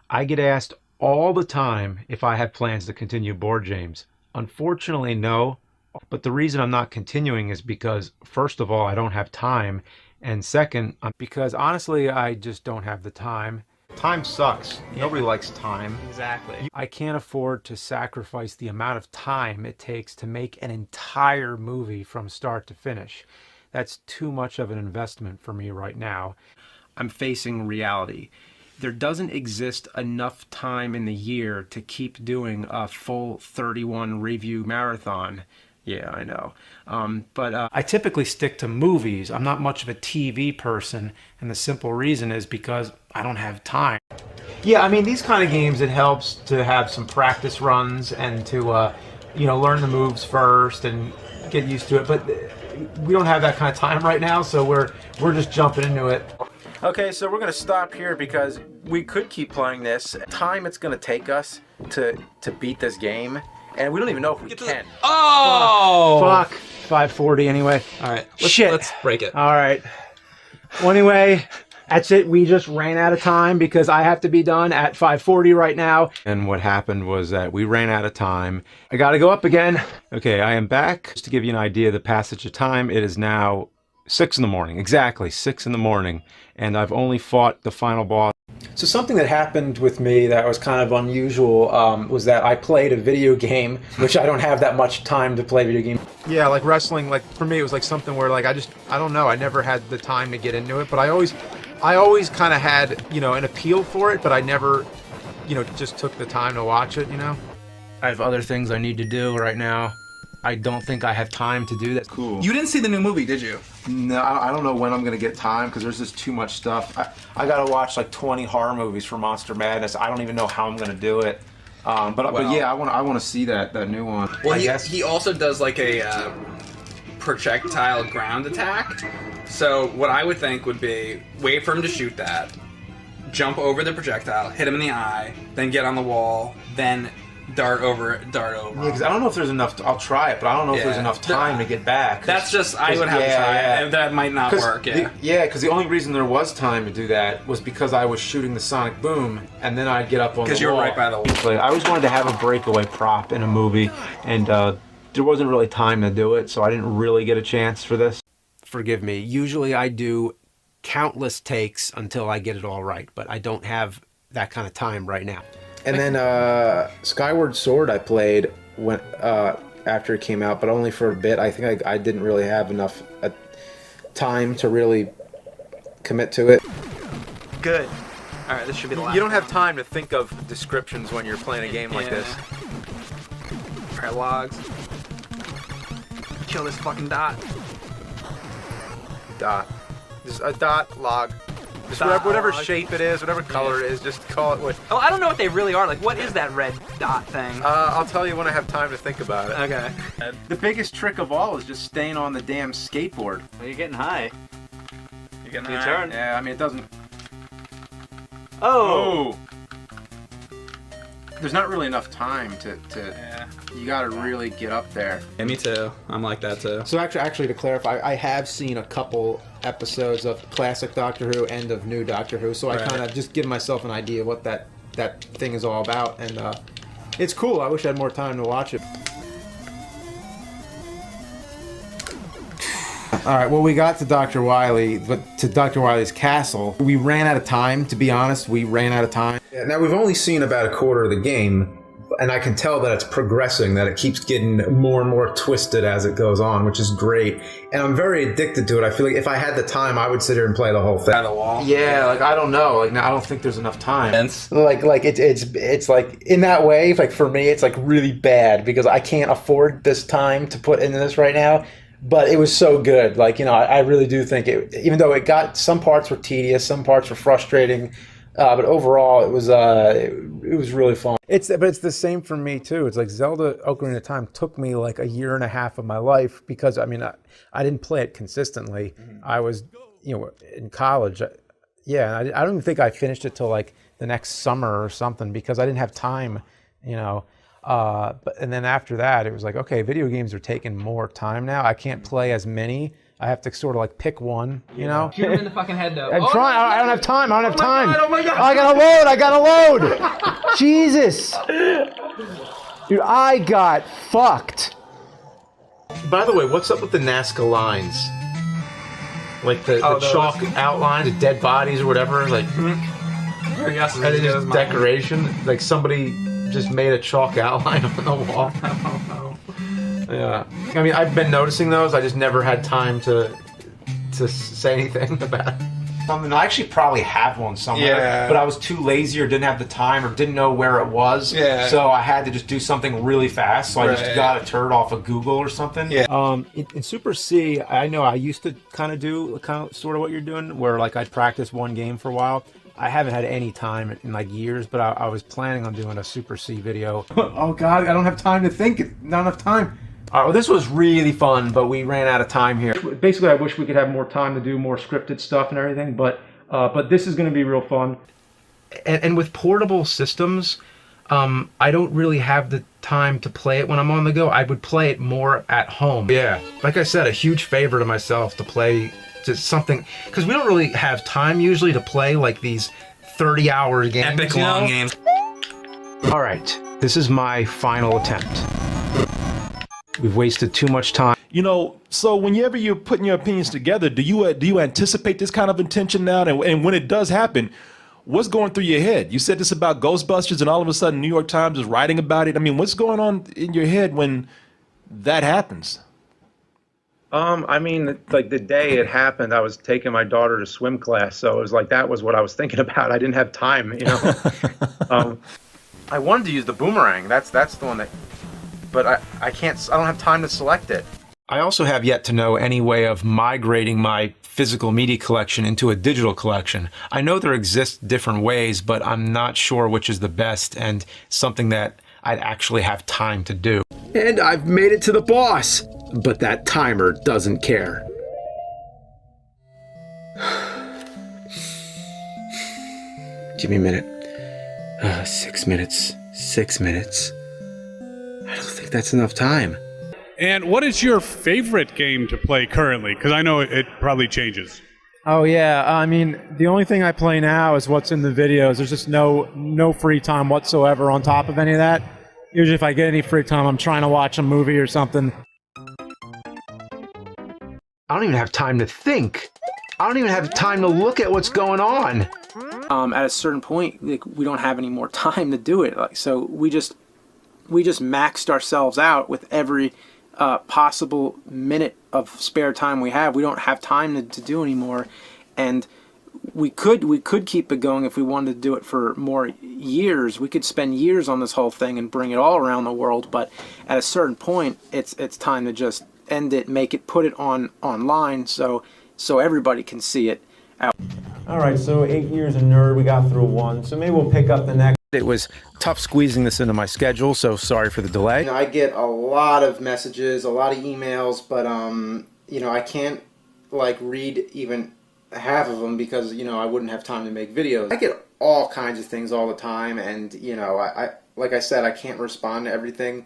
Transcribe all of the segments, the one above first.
I get asked all the time if I have plans to continue board games. Unfortunately, no. But the reason I'm not continuing is because, first of all, I don't have time. And second, because honestly, I just don't have the time. Time sucks. Yeah. Nobody likes time. Exactly. I can't afford to sacrifice the amount of time it takes to make an entire movie from start to finish. That's too much of an investment for me right now. I'm facing reality. There doesn't exist enough time in the year to keep doing a full 31 review marathon. Yeah, I know. But I typically stick to movies. I'm not much of a TV person, and the simple reason is because I don't have time. Yeah, I mean, these kind of games, it helps to have some practice runs and to, learn the moves first and get used to it. But we don't have that kind of time right now, so we're just jumping into it. Okay, so we're going to stop here because we could keep playing this. Time it's going to take us to beat this game. And we don't even know if we can. Oh! Fuck. 540 anyway. All right. Shit. Let's break it. All right. Well, anyway, that's it. We just ran out of time because I have to be done at 540 right now. And what happened was that we ran out of time. I got to go up again. Okay, I am back. Just to give you an idea of the passage of time, it is now 6 in the morning. Exactly, 6 in the morning. And I've only fought the final boss. So something that happened with me that was kind of unusual was that I played a video game, which I don't have that much time to play video games. Yeah, like wrestling, like for me, it was like something where like I don't know, I never had the time to get into it, but I always kind of had, an appeal for it, but I never, just took the time to watch it, I have other things I need to do right now. I don't think I have time to do that. Cool. You didn't see the new movie, did you? No, I don't know when I'm gonna get time because there's just too much stuff. I gotta watch like 20 horror movies for Monster Madness. I don't even know how I'm gonna do it. But yeah, I want to see that new one. Well, he also does like a projectile ground attack. So what I would think would be wait for him to shoot that, jump over the projectile, hit him in the eye, then get on the wall, then dart over. Yeah, because I don't know if there's enough. I'll try it, but I don't know if there's enough time to get back. That's just I would have to try it, and that might not work. Yeah, because the only reason there was time to do that was because I was shooting the sonic boom, and then I'd get up on the wall. Because you're right by the wall. I always wanted to have a breakaway prop in a movie, and there wasn't really time to do it, so I didn't really get a chance for this. Forgive me. Usually I do countless takes until I get it all right, but I don't have that kind of time right now. And then Skyward Sword I played when after it came out, but only for a bit. I think I didn't really have enough time to really commit to it. Good. All right, this should be the last. You don't have time to think of descriptions when you're playing a game like this. All right, logs. Kill this fucking dot. Dot. Just a dot log. Just whatever shape it is, whatever color it is, just call it what. Oh, I don't know what they really are. Like, what is that red dot thing? I'll tell you when I have time to think about it. Okay. The biggest trick of all is just staying on the damn skateboard. Well, you're getting high. You're getting Your high. turn. Yeah, I mean, it doesn't. Oh! There's not really enough time to you gotta really get up there. Yeah, me too. I'm like that too. So actually to clarify, I have seen a couple episodes of classic Doctor Who and of new Doctor Who, so I kind of just give myself an idea of what that thing is all about, and it's cool. I wish I had more time to watch it. All right, well, we got to Dr. Wily, but to Dr. Wily's castle. We ran out of time, to be honest. We ran out of time. Now, we've only seen about a quarter of the game, and I can tell that it's progressing, that it keeps getting more and more twisted as it goes on, which is great. And I'm very addicted to it. I feel like if I had the time, I would sit here and play the whole thing. By the wall? Yeah, like, I don't know. Like, I don't think there's enough time. Like it's like in that way, like for me, it's like really bad because I can't afford this time to put into this right now. But it was so good. Like, I really do think it, even though some parts were tedious, some parts were frustrating, but overall it was really fun. But it's the same for me too. It's like Zelda Ocarina of Time took me like a year and a half of my life because I didn't play it consistently. I was, in college. Yeah, I don't even think I finished it till like the next summer or something because I didn't have time, and then after that, it was like, okay, video games are taking more time now. I can't play as many I have to sort of like pick one, you know? Shoot him in the fucking head, though. I'm trying. I don't have time. I don't have time. God, oh my God. I gotta load. Jesus. Dude, I got fucked. By the way, what's up with the Nazca lines? Like the chalk outline, the dead bodies or whatever. Like, Your guess is are they as good as just mine. decoration? Like somebody just made a chalk outline on the wall. I don't know. Yeah. I mean, I've been noticing those. I just never had time to say anything about it. I actually probably have one somewhere, but I was too lazy or didn't have the time or didn't know where it was. Yeah. So I had to just do something really fast. So I just Right. got a turd off of Google or something. Yeah. In Super C, I know I used to kind of do sort of what you're doing, where like I'd practice one game for a while. I haven't had any time in like years, but I was planning on doing a Super C video. Oh God, I don't have time to think. Not enough time. Well, this was really fun, but we ran out of time here. Basically, I wish we could have more time to do more scripted stuff and everything, but this is going to be real fun. And with portable systems, I don't really have the time to play it when I'm on the go. I would play it more at home. Yeah, like I said, a huge favor to myself to play just something, because we don't really have time usually to play like these 30-hour games. Epic long games. All right, this is my final attempt. We've wasted too much time. You know, so whenever you're putting your opinions together, do you anticipate this kind of intention now? And when it does happen, what's going through your head? You said this about Ghostbusters, and all of a sudden New York Times is writing about it. I mean, what's going on in your head when that happens? I mean, like the day it happened, I was taking my daughter to swim class, so it was like that was what I was thinking about. I didn't have time, you know. I wanted to use the boomerang. That's the one that, but I can't. I don't have time to select it. I also have yet to know any way of migrating my physical media collection into a digital collection. I know there exist different ways, but I'm not sure which is the best and something that I'd actually have time to do. And I've made it to the boss, but that timer doesn't care. Give me a minute. 6 minutes. 6 minutes. I don't think that's enough time. And what is your favorite game to play currently? Because I know it probably changes. Oh yeah, I mean, the only thing I play now is what's in the videos. There's just no free time whatsoever on top of any of that. Usually if I get any free time, I'm trying to watch a movie or something. I don't even have time to think. I don't even have time to look at what's going on. At a certain point, like, we don't have any more time to do it. Like, so we just maxed ourselves out with every possible minute of spare time we have. We don't have time to do anymore, and we could keep it going if we wanted to do it for more years. We could spend years on this whole thing and bring it all around the world. But at a certain point, it's time to just end it, put it online so everybody can see it out. All right, so 8 years of nerd, we got through one, so maybe we'll pick up the next. It was tough squeezing this into my schedule, so sorry for the delay. You know, I get a lot of messages, a lot of emails, but you know, I can't like read even half of them because, you know, I wouldn't have time to make videos. I get all kinds of things all the time, and you know, I like I said, I can't respond to everything,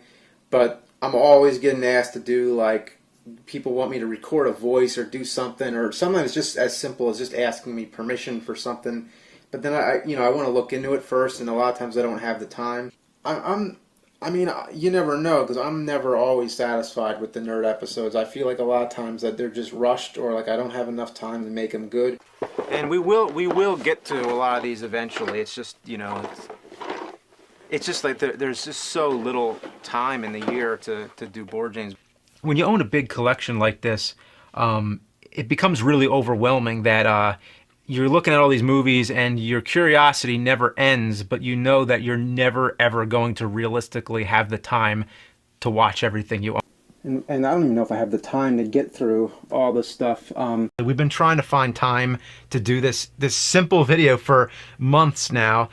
but I'm always getting asked to do, like, people want me to record a voice or do something, or sometimes just as simple as just asking me permission for something. But then I want to look into it first, and a lot of times I don't have the time. I mean, you never know, because I'm never always satisfied with the nerd episodes. I feel like a lot of times that they're just rushed, or like I don't have enough time to make them good. And we will get to a lot of these eventually. It's just, you know, it's just like there's just so little time in the year to do board games. When you own a big collection like this, it becomes really overwhelming that you're looking at all these movies and your curiosity never ends, but you know that you're never ever going to realistically have the time to watch everything you own. And I don't even know if I have the time to get through all this stuff. We've been trying to find time to do this simple video for months now,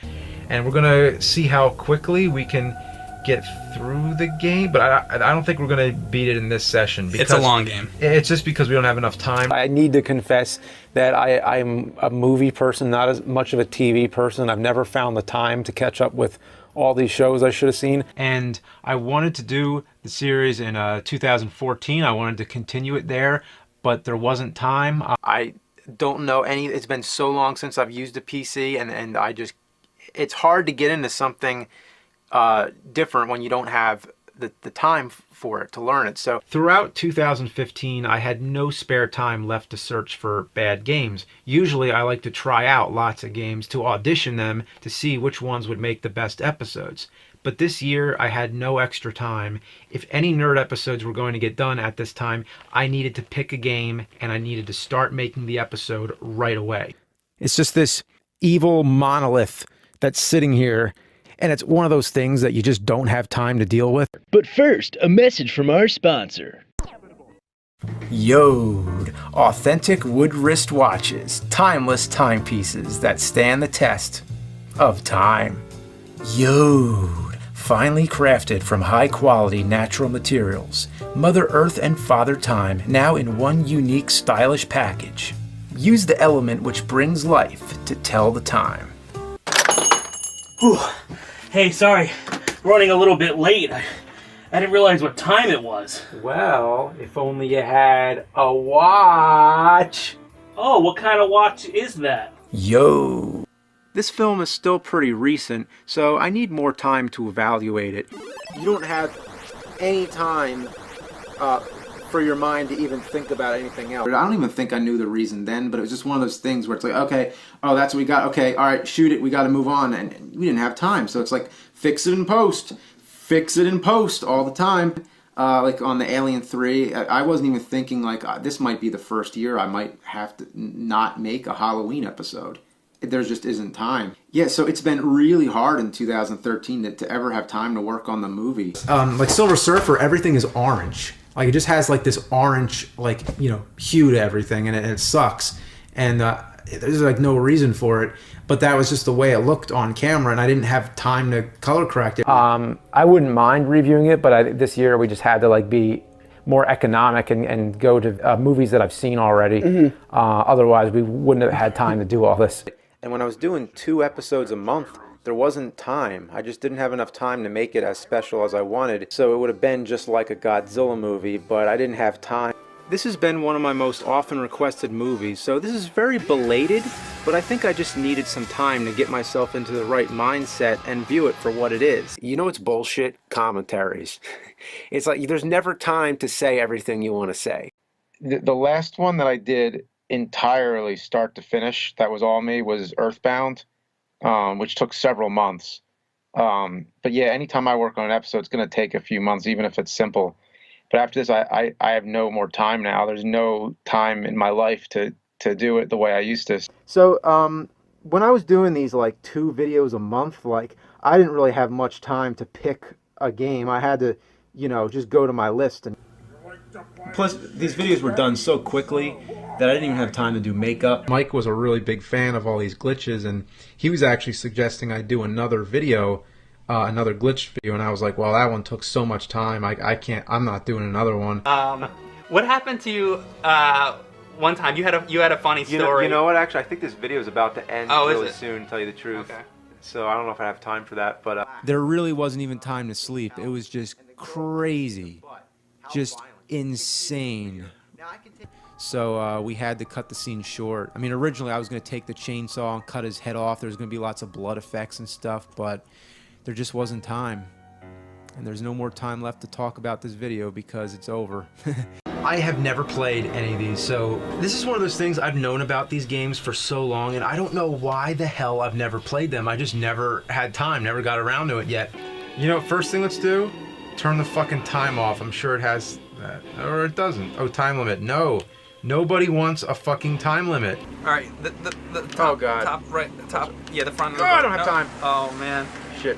and we're gonna see how quickly we can get through the game, but I don't think we're going to beat it in this session. Because It's a long game. It's just because we don't have enough time. I need to confess that I'm a movie person, not as much of a TV person. I've never found the time to catch up with all these shows I should have seen. And I wanted to do the series in 2014. I wanted to continue it there. but there wasn't time. I don't know any, it's been so long since I've used a PC, and I just, it's hard to get into something different when you don't have the time for it to learn it. So throughout 2015, I had no spare time left to search for bad games. Usually I like to try out lots of games to audition them to see which ones would make the best episodes. But this year I had no extra time. If any nerd episodes were going to get done at this time, I needed to pick a game and I needed to start making the episode right away. It's just this evil monolith that's sitting here, and it's one of those things that you just don't have time to deal with. But first, a message from our sponsor. Yode, authentic wood wrist watches, timeless timepieces that stand the test of time. Yode, finely crafted from high-quality natural materials. Mother Earth and Father Time, now in one unique stylish package. Use the element which brings life to tell the time. Whew. Hey, sorry, running a little bit late. I didn't realize what time it was. Well, if only you had a watch. Oh, what kind of watch is that? Yo. This film is still pretty recent, so I need more time to evaluate it. You don't have any time for your mind to even think about anything else. I don't even think I knew the reason then, but it was just one of those things where it's like, okay, oh, that's what we got. Okay, all right, shoot it. We got to move on. And we didn't have time. So it's like, fix it in post all the time. Like on the Alien 3, I wasn't even thinking like, this might be the first year I might have to not make a Halloween episode. There just isn't time. Yeah, so it's been really hard in 2013 to ever have time to work on the movie. Like Silver Surfer, everything is orange. Like it just has like this orange, like, you know, hue to everything, and it sucks. And there's like no reason for it, but that was just the way it looked on camera, and I didn't have time to color correct it. I wouldn't mind reviewing it, but this year we just had to like be more economic and go to movies that I've seen already. Otherwise, we wouldn't have had time to do all this. And when I was doing 2 episodes a month, there wasn't time. I just didn't have enough time to make it as special as I wanted. So it would have been just like a Godzilla movie, but I didn't have time. This has been one of my most often requested movies, so this is very belated, but I think I just needed some time to get myself into the right mindset and view it for what it is. You know, it's bullshit commentaries. It's like there's never time to say everything you want to say. The last one that I did entirely start to finish, that was all me, was Earthbound. Which took several months. But yeah, anytime I work on an episode, it's going to take a few months, even if it's simple. But after this, I have no more time now. There's no time in my life to do it the way I used to. So when I was doing these like 2 videos a month, like I didn't really have much time to pick a game. I had to, you know, just go to my list. And plus, these videos were done so quickly that I didn't even have time to do makeup. Mike was a really big fan of all these glitches, and he was actually suggesting I do another video, another glitch video, and I was like, well, that one took so much time, I can't, I'm not doing another one. What happened to you one time? You had a funny story. You know what, actually, I think this video is about to end really soon, to tell you the truth. Okay. So I don't know if I have time for that, but there really wasn't even time to sleep. It was just crazy, just insane. So we had to cut the scene short. I mean, originally I was going to take the chainsaw and cut his head off. There was going to be lots of blood effects and stuff, but there just wasn't time. And there's no more time left to talk about this video because it's over. I have never played any of these, so this is one of those things. I've known about these games for so long, and I don't know why the hell I've never played them. I just never had time, never got around to it yet. You know, first thing let's do, turn the fucking time off. I'm sure it has that, or it doesn't. Oh, time limit, no. Nobody wants a fucking time limit. All right, the top, oh God. top right, the top, yeah, the front. Oh, I don't have time. Oh man, shit.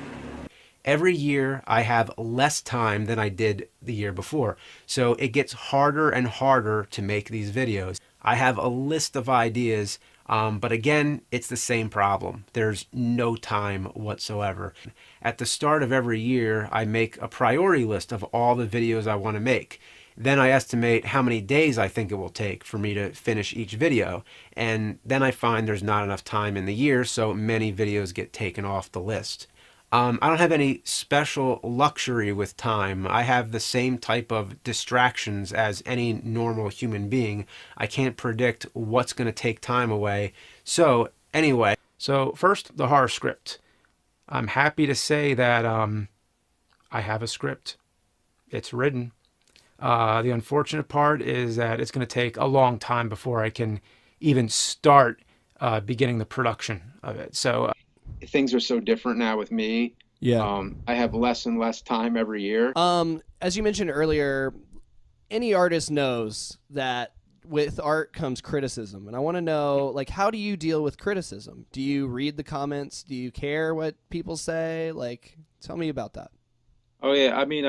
Every year I have less time than I did the year before, so it gets harder and harder to make these videos. I have a list of ideas, but again, it's the same problem. There's no time whatsoever. At the start of every year, I make a priority list of all the videos I want to make. Then I estimate how many days I think it will take for me to finish each video. And then I find there's not enough time in the year, so many videos get taken off the list. I don't have any special luxury with time. I have the same type of distractions as any normal human being. I can't predict what's going to take time away. So anyway, first, the horror script. I'm happy to say that I have a script. It's written. The unfortunate part is that it's going to take a long time before I can even start beginning the production of it. So Things are so different now with me. Yeah. I have less and less time every year. As you mentioned earlier, any artist knows that with art comes criticism. And I want to know, like, how do you deal with criticism? Do you read the comments? Do you care what people say? Like, tell me about that. Oh yeah, I mean,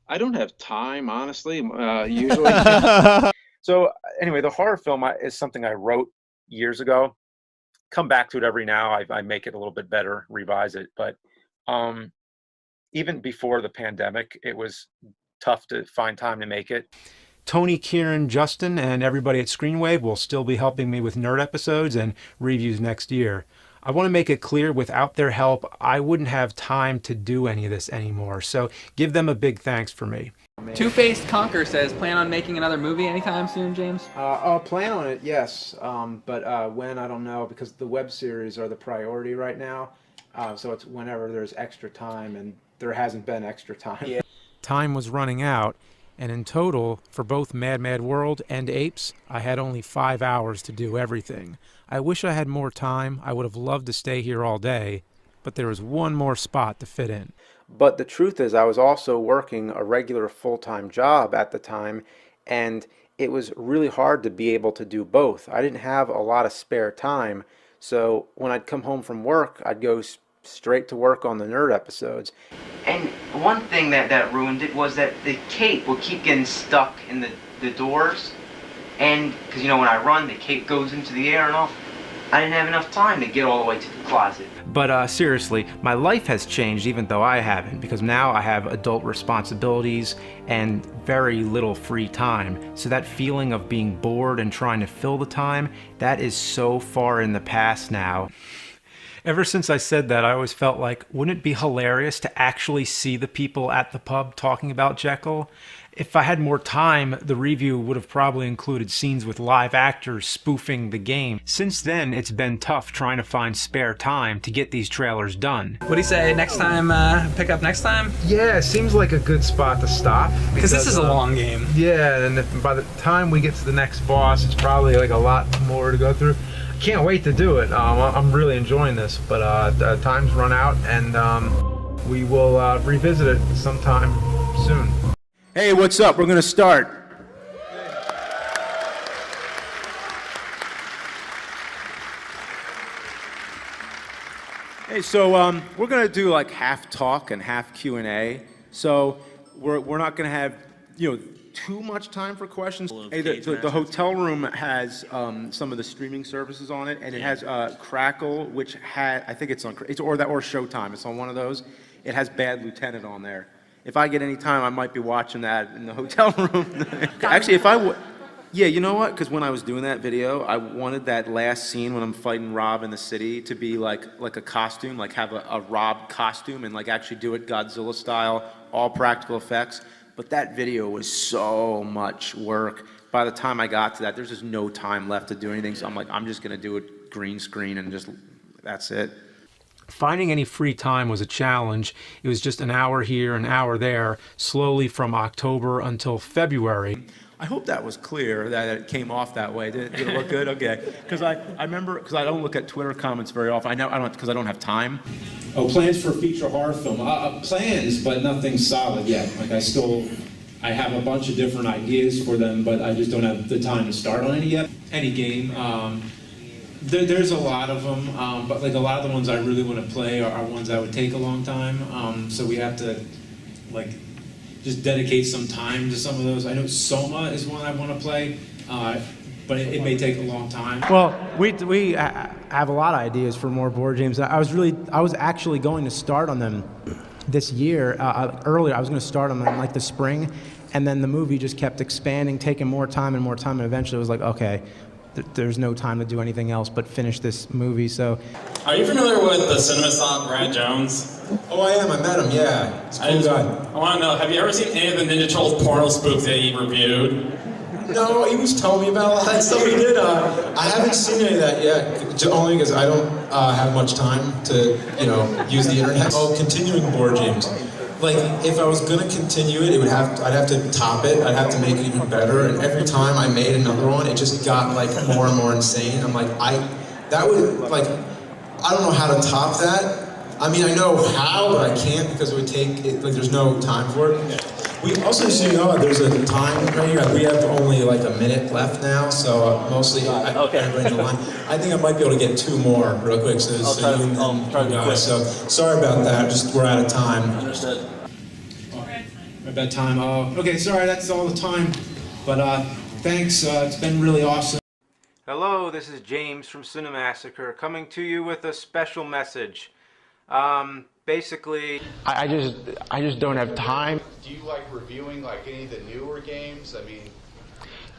I don't have time, honestly. Usually. So anyway, the horror film is something I wrote years ago. Come back to it every now. I make it a little bit better, revise it. But even before the pandemic, it was tough to find time to make it. Tony, Kieran, Justin, and everybody at Screenwave will still be helping me with nerd episodes and reviews next year. I want to make it clear, without their help, I wouldn't have time to do any of this anymore. So give them a big thanks for me. Two-Faced Conquer says, plan on making another movie anytime soon, James? I'll plan on it, yes. But when, I don't know, because the web series are the priority right now. So it's whenever there's extra time, and there hasn't been extra time. Yeah. Time was running out, and in total, for both Mad Mad World and Apes, I had only 5 hours to do everything. I wish I had more time. I would have loved to stay here all day, but there was one more spot to fit in. But the truth is, I was also working a regular full-time job at the time, and it was really hard to be able to do both. I didn't have a lot of spare time, so when I'd come home from work, I'd go straight to work on the nerd episodes. And one thing that ruined it was that the cape would keep getting stuck in the doors. And, because, you know, when I run, the cape goes into the air and all. I didn't have enough time to get all the way to the closet. But seriously, my life has changed even though I haven't, because now I have adult responsibilities and very little free time. So that feeling of being bored and trying to fill the time, that is so far in the past now. Ever since I said that, I always felt like, wouldn't it be hilarious to actually see the people at the pub talking about Jekyll? If I had more time, the review would have probably included scenes with live actors spoofing the game. Since then, it's been tough trying to find spare time to get these trailers done. What do you say, next time, pick up next time? Yeah, it seems like a good spot to stop. Because this is a long game. Yeah, and by the time we get to the next boss, it's probably like a lot more to go through. I can't wait to do it. I'm really enjoying this, but time's run out, and we will revisit it sometime soon. Hey, what's up? We're gonna start. Hey, so we're gonna do like half talk and half Q&A. So we're not gonna have too much time for questions. Hey, the hotel room has some of the streaming services on it, and it has Crackle, which I think it's on or Showtime. It's on one of those. It has Bad Lieutenant on there. If I get any time, I might be watching that in the hotel room. Actually, yeah, you know what? Because when I was doing that video, I wanted that last scene when I'm fighting Rob in the city to be like a costume, like have a Rob costume and like actually do it Godzilla style, all practical effects. But that video was so much work. By the time I got to that, there's just no time left to do anything. So I'm like, I'm just gonna do it green screen and just, that's it. Finding any free time was a challenge. It was just an hour here, an hour there, slowly from October until February. I hope that was clear, that it came off that way. Did it look good? Okay. Because I remember, because I don't look at Twitter comments very often. Because I don't have time. Oh, plans for a feature horror film. Plans, but nothing solid yet. Like I have a bunch of different ideas for them, but I just don't have the time to start on any yet. Any game. There's a lot of them, but like a lot of the ones I really want to play are ones that would take a long time. So we have to like just dedicate some time to some of those. I know Soma is one I want to play, but it may take a long time. Well, we have a lot of ideas for more board games. I was actually going to start on them this year. Earlier, I was going to start on them in like the spring, and then the movie just kept expanding, taking more time, and eventually it was like, okay, there's no time to do anything else but finish this movie. So, Are you familiar with the cinema snob Brad Jones? Oh, I am. I met him. Yeah, he's a cool guy. I want to know, have you ever seen any of the Ninja Turtles porno spoofs that he reviewed? No, he was telling me about a lot of that stuff he did. I haven't seen any of that yet, only because I don't have much time to, use the internet. Oh, continuing board games. Like, if I was gonna continue it, I'd have to top it. I'd have to make it even better. And every time I made another one, it just got like more and more insane. I'm like, I don't know how to top that. I mean, I know how, but I can't because it would take it. Like, there's no time for it. We also, so there's a time right here. We have only like a minute left now, so mostly I bring the line. I think I might be able to get 2 more real quick. So you guys. So sorry about that. Just we're out of time. Understood. We're about time. Okay, sorry, that's all the time. But thanks. It's been really awesome. Hello, this is James from Cinemassacre coming to you with a special message. Basically, I just don't have time. Do you like reviewing like any of the newer games? I mean,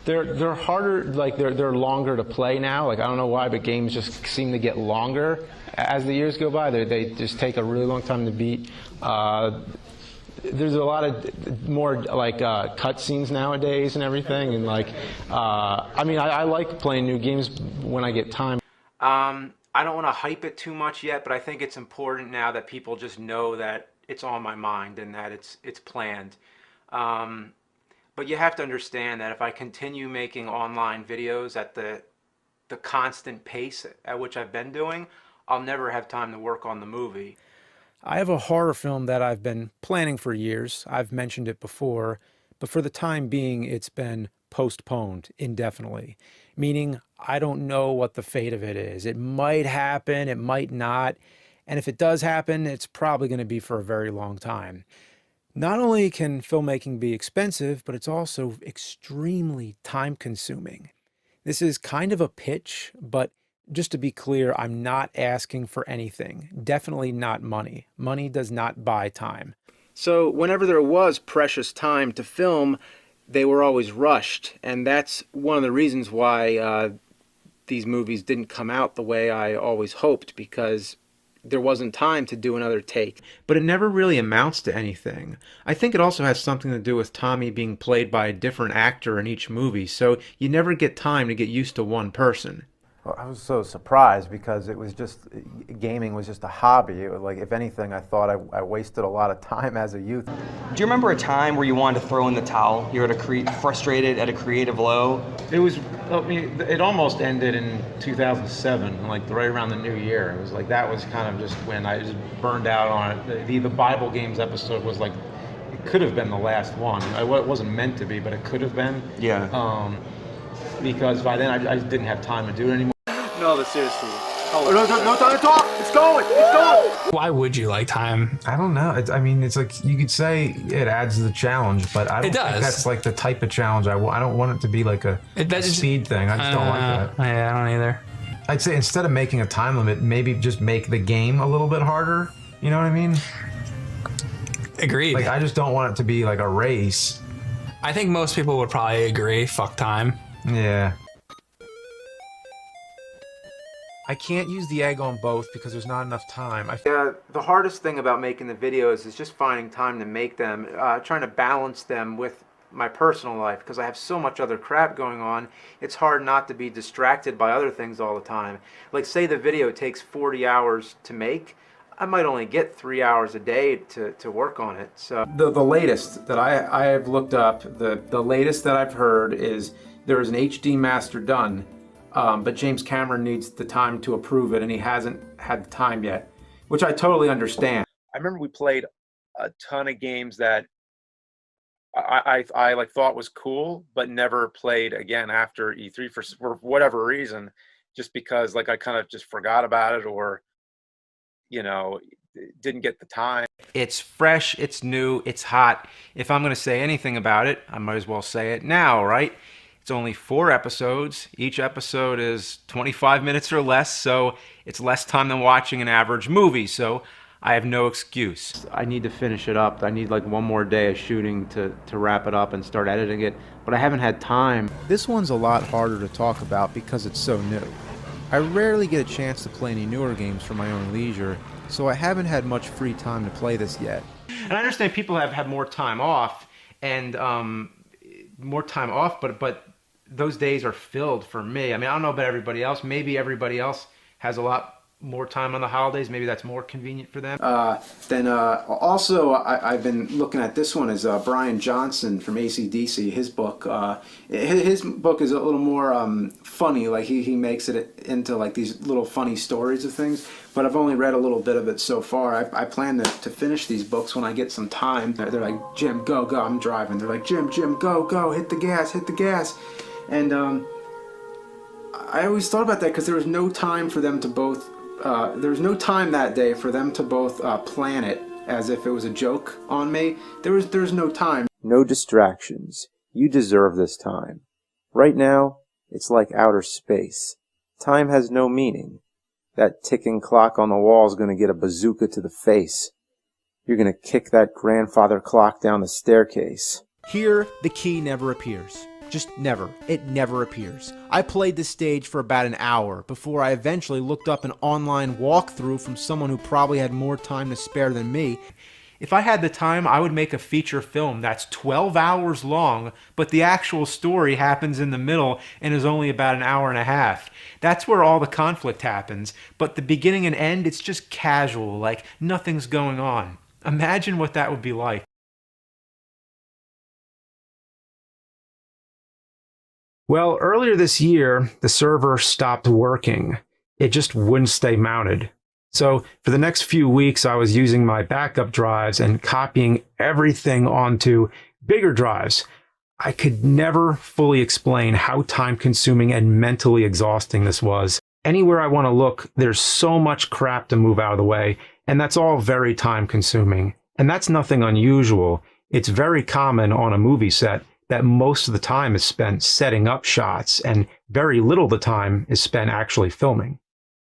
They're harder, like they're longer to play now. Like I don't know why, but games just seem to get longer as the years go by. They just take a really long time to beat. There's a lot of more like cutscenes nowadays and everything, and like I like playing new games when I get time. I don't want to hype it too much yet, but I think it's important now that people just know that it's on my mind and that it's planned. But you have to understand that if I continue making online videos at the constant pace at which I've been doing, I'll never have time to work on the movie. I have a horror film that I've been planning for years. I've mentioned it before, but for the time being, it's been postponed indefinitely, meaning I don't know what the fate of it is. It might happen, it might not, and if it does happen, it's probably going to be for a very long time. Not only can filmmaking be expensive, but it's also extremely time-consuming. This is kind of a pitch, but just to be clear, I'm not asking for anything. Definitely not money. Money does not buy time. So whenever there was precious time to film, they were always rushed, and that's one of the reasons why these movies didn't come out the way I always hoped, because there wasn't time to do another take. But it never really amounts to anything. I think it also has something to do with Tommy being played by a different actor in each movie, so you never get time to get used to one person. Well, I was so surprised because it was just, gaming was just a hobby. It was like, if anything, I thought I wasted a lot of time as a youth. Do you remember a time where you wanted to throw in the towel? You were frustrated at a creative low? It almost ended in 2007, like right around the new year. It was like, that was kind of just when I just burned out on it. The Bible Games episode was like, it could have been the last one. It wasn't meant to be, but it could have been. Yeah. Because by then I just didn't have time to do it anymore. No, but seriously. No time to talk! It's going! It's going! Why would you like time? I don't know. It's like, you could say it adds to the challenge, but I don't think that's like the type of challenge I want. I don't want it to be like a speed thing. I just don't like that. Yeah, I don't either. I'd say instead of making a time limit, maybe just make the game a little bit harder. You know what I mean? Agreed. Like, I just don't want it to be like a race. I think most people would probably agree. Fuck time. Yeah. I can't use the egg on both because there's not enough time. The hardest thing about making the videos is just finding time to make them, trying to balance them with my personal life, because I have so much other crap going on. It's hard not to be distracted by other things all the time. Like, say the video takes 40 hours to make, I might only get 3 hours a day to work on it. So the latest that I have looked up, the latest that I've heard is there is an HD master done, but James Cameron needs the time to approve it, and he hasn't had the time yet, which I totally understand. I remember we played a ton of games that I like thought was cool, but never played again after E3 for whatever reason, just because like I kind of just forgot about it, or didn't get the time. It's fresh, it's new, it's hot. If I'm going to say anything about it, I might as well say it now, right? It's only 4 episodes. Each episode is 25 minutes or less, so it's less time than watching an average movie. So I have no excuse. I need to finish it up. I need like one more day of shooting to wrap it up and start editing it, but I haven't had time. This one's a lot harder to talk about because it's so new. I rarely get a chance to play any newer games for my own leisure, so I haven't had much free time to play this yet. And I understand people have had more time off, and but those days are filled for me. I mean, I don't know about everybody else. Maybe everybody else has a lot more time on the holidays. Maybe that's more convenient for them. Also, I've been looking at this one as Brian Johnson from AC/DC. His book is a little more funny. Like he makes it into like these little funny stories of things. But I've only read a little bit of it so far. I plan to finish these books when I get some time. They're like, Jim, go, go. I'm driving. They're like, Jim, go, go. Hit the gas, hit the gas. And I always thought about that because there was no time for them to both. There was no time that day for them to both plan it as if it was a joke on me. There's no time. No distractions. You deserve this time. Right now, it's like outer space. Time has no meaning. That ticking clock on the wall is going to get a bazooka to the face. You're going to kick that grandfather clock down the staircase. Here, the key never appears. Just never. It never appears. I played this stage for about an hour before I eventually looked up an online walkthrough from someone who probably had more time to spare than me. If I had the time, I would make a feature film that's 12 hours long, but the actual story happens in the middle and is only about an hour and a half. That's where all the conflict happens, but the beginning and end, it's just casual, like nothing's going on. Imagine what that would be like. Well, earlier this year, the server stopped working. It just wouldn't stay mounted. So for the next few weeks, I was using my backup drives and copying everything onto bigger drives. I could never fully explain how time-consuming and mentally exhausting this was. Anywhere I want to look, there's so much crap to move out of the way, and that's all very time-consuming. And that's nothing unusual. It's very common on a movie set that most of the time is spent setting up shots and very little of the time is spent actually filming.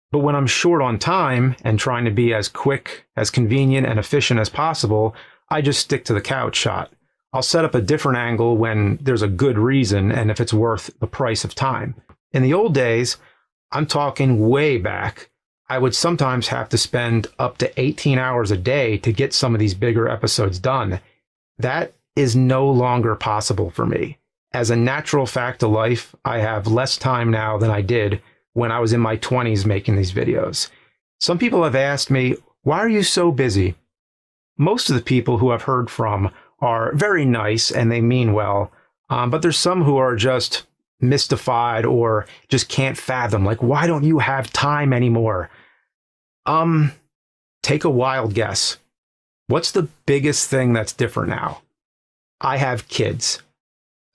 But when I'm short on time and trying to be as quick, as convenient, and efficient as possible, I just stick to the couch shot. I'll set up a different angle when there's a good reason and if it's worth the price of time. In the old days, I'm talking way back, I would sometimes have to spend up to 18 hours a day to get some of these bigger episodes done. That is no longer possible for me. As a natural fact of life, I have less time now than I did when I was in my 20s making these videos. Some people have asked me, why are you so busy? Most of the people who I've heard from are very nice and they mean well, but there's some who are just mystified or just can't fathom, like, why don't you have time anymore? Take a wild guess. What's the biggest thing that's different now? I have kids.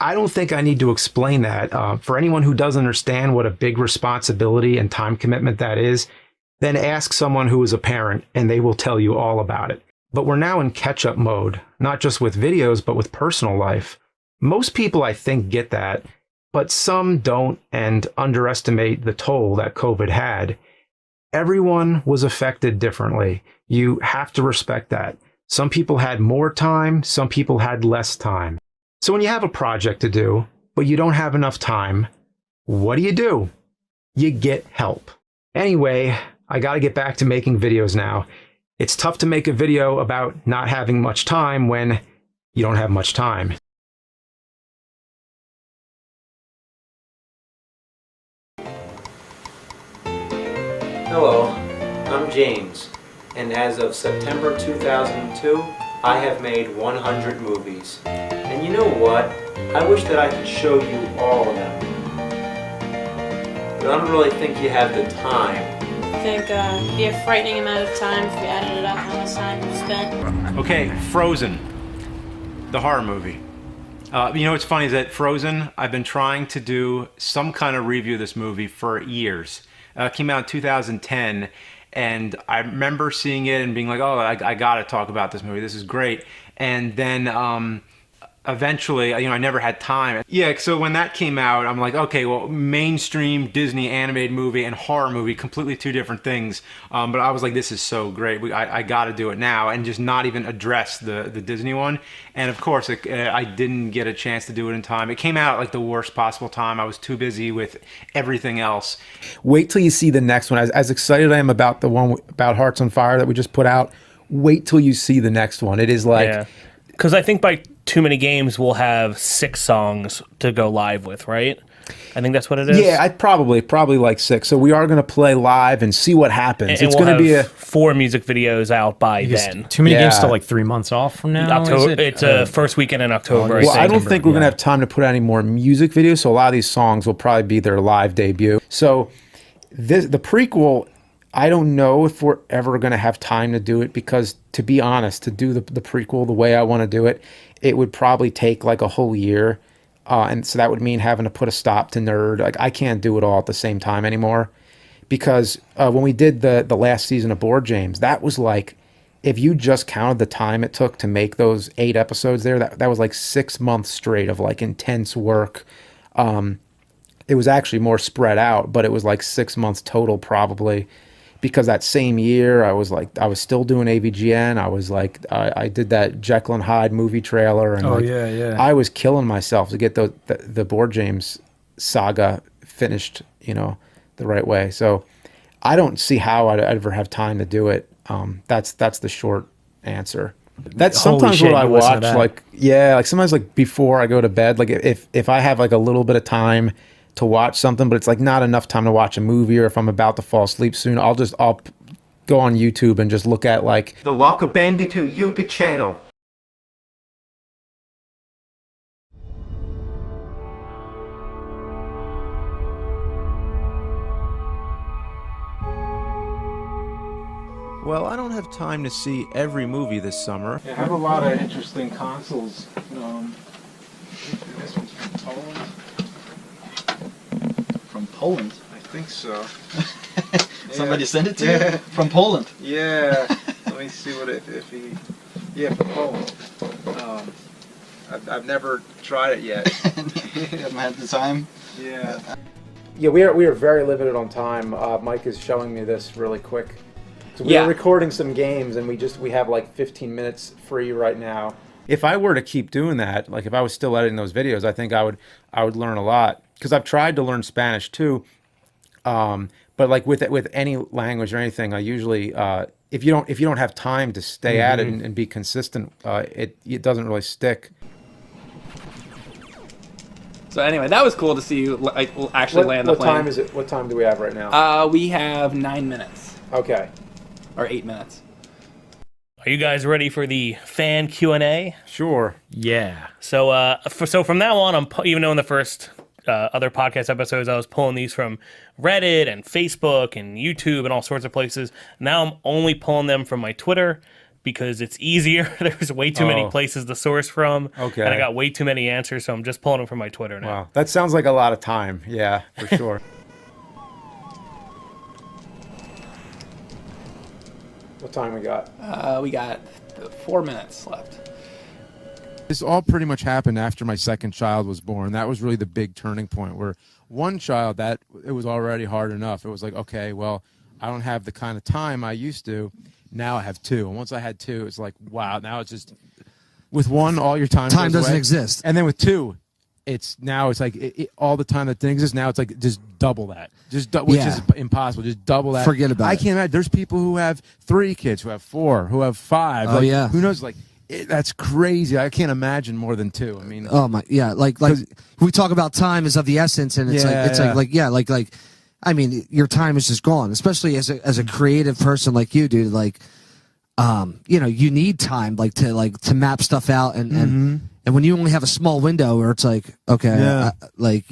I don't think I need to explain that. For anyone who doesn't understand what a big responsibility and time commitment that is, then ask someone who is a parent and they will tell you all about it. But we're now in catch-up mode, not just with videos, but with personal life. Most people, I think, get that, but some don't and underestimate the toll that COVID had. Everyone was affected differently. You have to respect that. Some people had more time, some people had less time. So when you have a project to do, but you don't have enough time, what do? You get help. Anyway, I gotta get back to making videos now. It's tough to make a video about not having much time when you don't have much time. Hello, I'm James, and as of September 2002, I have made 100 movies. And you know what? I wish that I could show you all of them. But I don't really think you have the time. I think it'd be a frightening amount of time if we added it up how much time we spent. Okay, Frozen, the horror movie. You know what's funny is that Frozen, I've been trying to do some kind of review of this movie for years. It came out in 2010, and I remember seeing it and being like, oh, I gotta talk about this movie. This is great. And then eventually, I never had time. Yeah, so when that came out, I'm like, okay, well, mainstream Disney animated movie and horror movie, completely two different things. But I was like, this is so great. I got to do it now, and just not even address the Disney one. And of course, I didn't get a chance to do it in time. It came out at like the worst possible time. I was too busy with everything else. Wait till you see the next one. As excited I am about the one about Hearts on Fire that we just put out, wait till you see the next one. It is like... Because I think by Too Many Games, we'll have 6 songs to go live with, right? I think that's what it is. Yeah, probably like 6. So we are going to play live and see what happens. And it's we'll going to be have 4 music videos out by then. Too Many Games still like 3 months off from now? October, it's first weekend in October. Well, I don't think we're going to have time to put out any more music videos, so a lot of these songs will probably be their live debut. So the prequel, I don't know if we're ever going to have time to do it, because, to be honest, to do the prequel the way I want to do it, it would probably take like a whole year. And so that would mean having to put a stop to Nerd. Like, I can't do it all at the same time anymore, because when we did the last season of Board James, that was like, if you just counted the time it took to make those 8 episodes there, that was like 6 months straight of like intense work. It was actually more spread out, but it was like 6 months total probably. Because that same year, I was still doing AVGN. I did that Jekyll and Hyde movie trailer, and I was killing myself to get the Board James saga finished, the right way. So I don't see how I'd ever have time to do it. That's the short answer. That's sometimes what I watch. Like sometimes like before I go to bed. Like if I have like a little bit of time to watch something, but it's like not enough time to watch a movie, or if I'm about to fall asleep soon, I'll go on YouTube and just look at like the Lock of Bandito YouTube channel. Well, I don't have time to see every movie this summer. I have a lot of interesting consoles. This one's from Poland. From Poland? I think so. Somebody sent it to you? From Poland? Yeah. Let me see what if he... Yeah, from Poland. I've never tried it yet. You haven't had the time? Yeah. Yeah, we are very limited on time. Mike is showing me this really quick. So we're recording some games, and we have like 15 minutes free right now. If I were to keep doing that, like if I was still editing those videos, I think I would learn a lot. Because I've tried to learn Spanish too, but like with any language or anything, I usually if you don't have time to stay at it and be consistent, it doesn't really stick. So anyway, that was cool to see you actually land the plane. What time is it? What time do we have right now? We have 9 minutes. Okay. Or 8 minutes. Are you guys ready for the fan Q&A? Sure. Yeah. So from now on, even though in the first other podcast episodes I was pulling these from Reddit and Facebook and YouTube and all sorts of places, now I'm only pulling them from my Twitter, because it's easier. There's way too many places to source from. Okay. And I got way too many answers, so I'm just pulling them from my Twitter now. Wow. That sounds like a lot of time. Yeah, for sure. What time we got? We got 4 minutes left. This all pretty much happened after my second child was born. That was really the big turning point, where one child, that it was already hard enough. It was like, okay, well, I don't have the kind of time I used to. Now I have 2. And once I had 2, it's like, wow, now it's just, with 1, all your time goes doesn't away. exist. And then with 2, it's like all the time that didn't exist, now it's like just double that. Which is impossible. Just double that. Forget about it. I can't imagine. There's people who have 3 kids, who have 4, who have 5. Oh, like, yeah. Who knows? Like, that's crazy. I can't imagine more than 2. I mean, oh my, yeah. Like we talk about time is of the essence, and it's like I mean, your time is just gone. Especially as a creative person like you, dude. Like, you need time, to map stuff out, and when you only have a small window where it's like, okay, Rob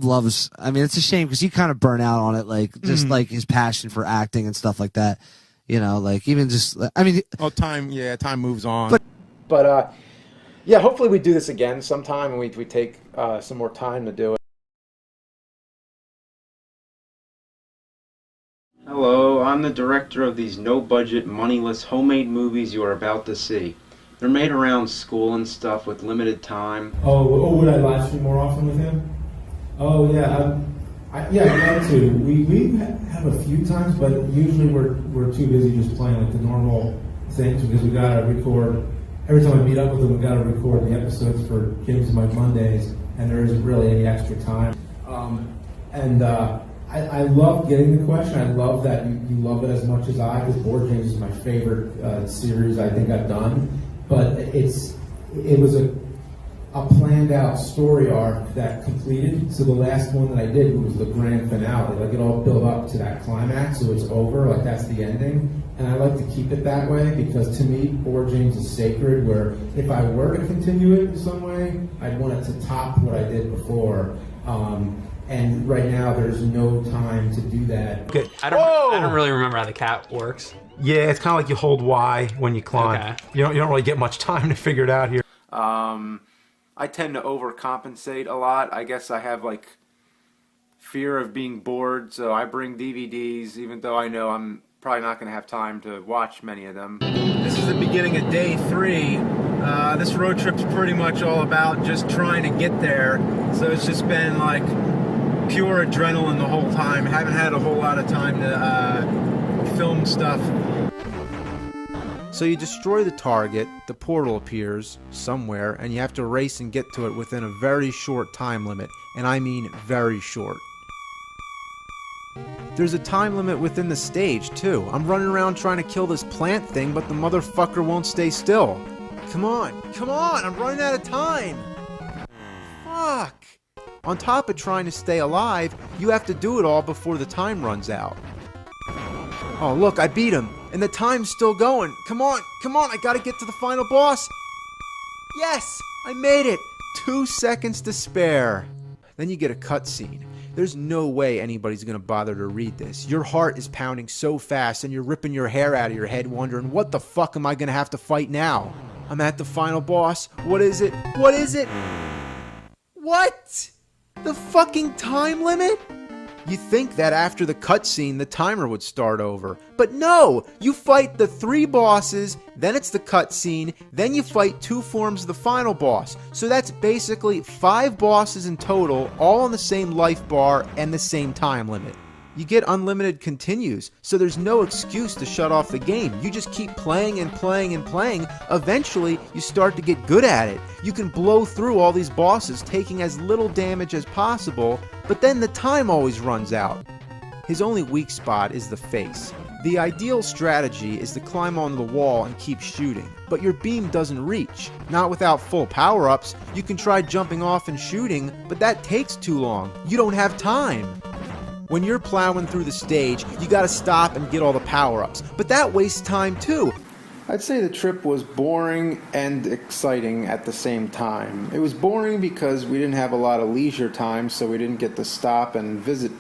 loves. I mean, it's a shame because you kind of burn out on it, just like his passion for acting and stuff like that. Even just, I mean... Oh, time moves on. But hopefully we do this again sometime, and we take some more time to do it. Hello, I'm the director of these no-budget, moneyless, homemade movies you are about to see. They're made around school and stuff with limited time. Oh, would I live stream more often with him? Oh yeah, I'd love to. We have a few times, but usually we're too busy just playing like the normal things because we gotta record. Every time I meet up with him, we gotta record the episodes for Games of Mike Mondays, and there isn't really any extra time. I love getting the question. I love that you love it as much as I, because Board Games is my favorite series I think I've done. But it was a planned out story arc that completed. So the last one that I did was the grand finale. Like, it all built up to that climax, so it's over. Like, that's the ending. And I like to keep it that way because, to me, Board Games is sacred, where if I were to continue it in some way, I'd want it to top what I did before. And right now, there's no time to do that. Okay. I don't really remember how the cat works. Yeah, it's kind of like you hold Y when you climb. Okay. You don't really get much time to figure it out here. I tend to overcompensate a lot. I guess I have like fear of being bored, so I bring DVDs, even though I know I'm probably not going to have time to watch many of them. This is the beginning of day 3. This road trip's pretty much all about just trying to get there. So it's just been like pure adrenaline the whole time. Haven't had a whole lot of time to film stuff. So you destroy the target, the portal appears somewhere, and you have to race and get to it within a very short time limit. And I mean very short. There's a time limit within the stage, too. I'm running around trying to kill this plant thing, but the motherfucker won't stay still. Come on, I'm running out of time! Fuck! On top of trying to stay alive, you have to do it all before the time runs out. Oh, look, I beat him, and the time's still going. Come on, I gotta get to the final boss. Yes, I made it. 2 seconds to spare. Then you get a cutscene. There's no way anybody's gonna bother to read this. Your heart is pounding so fast, and you're ripping your hair out of your head wondering, what the fuck am I gonna have to fight now? I'm at the final boss. What is it? What? The fucking time limit? You think that after the cutscene, the timer would start over. But no! You fight the 3 bosses, then it's the cutscene, then you fight 2 forms of the final boss. So that's basically 5 bosses in total, all on the same life bar and the same time limit. You get unlimited continues, so there's no excuse to shut off the game. You just keep playing and playing and playing. Eventually, you start to get good at it. You can blow through all these bosses, taking as little damage as possible, but then the time always runs out. His only weak spot is the face. The ideal strategy is to climb onto the wall and keep shooting, but your beam doesn't reach. Not without full power-ups. You can try jumping off and shooting, but that takes too long. You don't have time. When you're plowing through the stage, you gotta stop and get all the power-ups, but that wastes time too. I'd say the trip was boring and exciting at the same time. It was boring because we didn't have a lot of leisure time, so we didn't get to stop and visit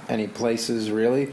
any places really.